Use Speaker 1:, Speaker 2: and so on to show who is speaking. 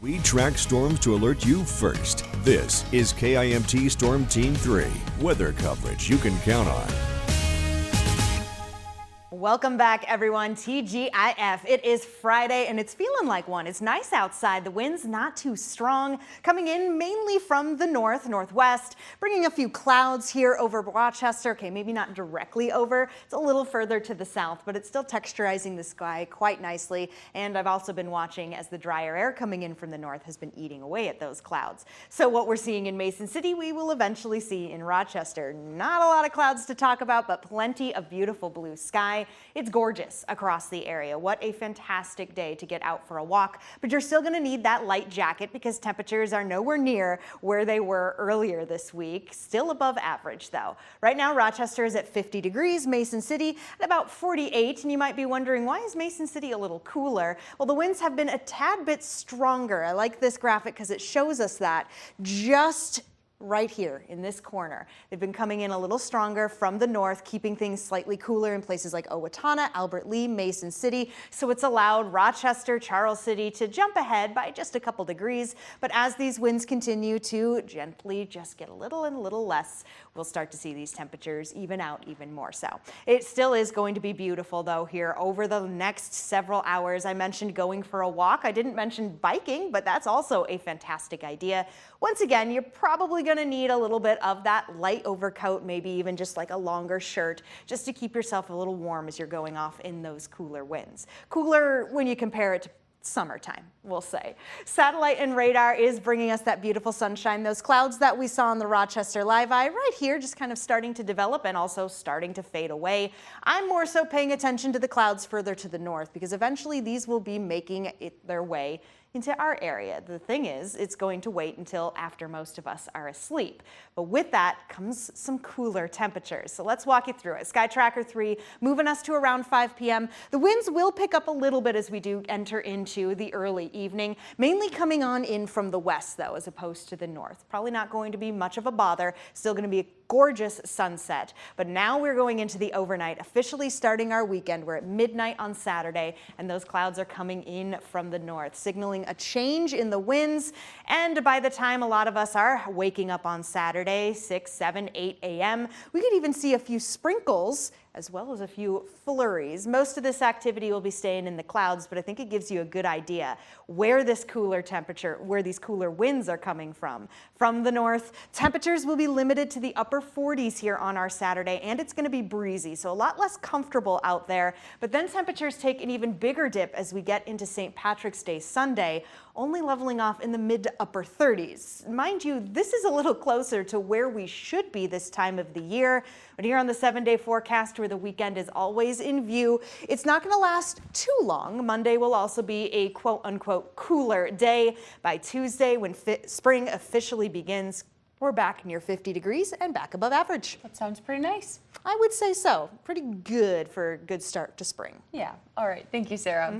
Speaker 1: We track storms to alert you first. This is KIMT Storm Team 3, weather coverage you can count on.
Speaker 2: Welcome back, everyone. TGIF. It is Friday and it's feeling like one. It's nice outside. The wind's not too strong, coming in mainly from the northwest, bringing a few clouds here over Rochester. Okay, maybe not directly over. It's a little further to the south, but it's still texturizing the sky quite nicely. And I've also been watching as the drier air coming in from the north has been eating away at those clouds. So what we're seeing in Mason City, we will eventually see in Rochester. Not a lot of clouds to talk about, but plenty of beautiful blue sky. It's gorgeous across the area. What a fantastic day to get out for a walk, but you're still going to need that light jacket because temperatures are nowhere near where they were earlier this week. Still above average though. Right now Rochester is at 50 degrees, Mason City at about 48, and you might be wondering, why is Mason City a little cooler? Well, the winds have been a tad bit stronger. I like this graphic because it shows us that just right here in this corner. They've been coming in a little stronger from the north, keeping things slightly cooler in places like Owatonna, Albert Lea, Mason City. So it's allowed Rochester, Charles City to jump ahead by just a couple degrees. But as these winds continue to gently just get a little and a little less, we'll start to see these temperatures even out even more so. It still is going to be beautiful though here over the next several hours. I mentioned going for a walk. I didn't mention biking, but that's also a fantastic idea. Once again, you're probably going to need a little bit of that light overcoat, maybe even just like a longer shirt, just to keep yourself a little warm as you're going off in those cooler winds. Cooler when you compare it to summertime, we'll say. Satellite and radar is bringing us that beautiful sunshine. Those clouds that we saw on the Rochester Live Eye right here just kind of starting to develop and also starting to fade away. I'm more so paying attention to the clouds further to the north because eventually these will be making their way into our area. The thing is, it's going to wait until after most of us are asleep. But with that comes some cooler temperatures. So let's walk you through it. Sky Tracker 3 moving us to around 5 p.m. The winds will pick up a little bit as we do enter into the early evening, mainly coming on in from the west though, as opposed to the north. Probably not going to be much of a bother. Still going to be a gorgeous sunset. But now we're going into the overnight, officially starting our weekend. We're at midnight on Saturday, and those clouds are coming in from the north, signaling a change in the winds. And by the time a lot of us are waking up on Saturday, 6, 7, 8 a.m., we could even see a few sprinkles as well as a few flurries. Most of this activity will be staying in the clouds, but I think it gives you a good idea where this cooler temperature, where these cooler winds are coming from. From the north, temperatures will be limited to the upper 40s here on our Saturday, and it's going to be breezy, so a lot less comfortable out there. But then temperatures take an even bigger dip as we get into St. Patrick's Day Sunday, only leveling off in the mid to upper 30s. Mind you, this is a little closer to where we should be this time of the year. But here on the 7-day forecast, where the weekend is always in view, it's not going to last too long. Monday will also be a quote-unquote cooler day. By Tuesday, when spring officially begins, we're back near 50 degrees and back above average.
Speaker 3: That sounds pretty nice.
Speaker 2: I would say so. Pretty good for a good start to spring.
Speaker 3: Yeah. All right. Thank you, Sarah.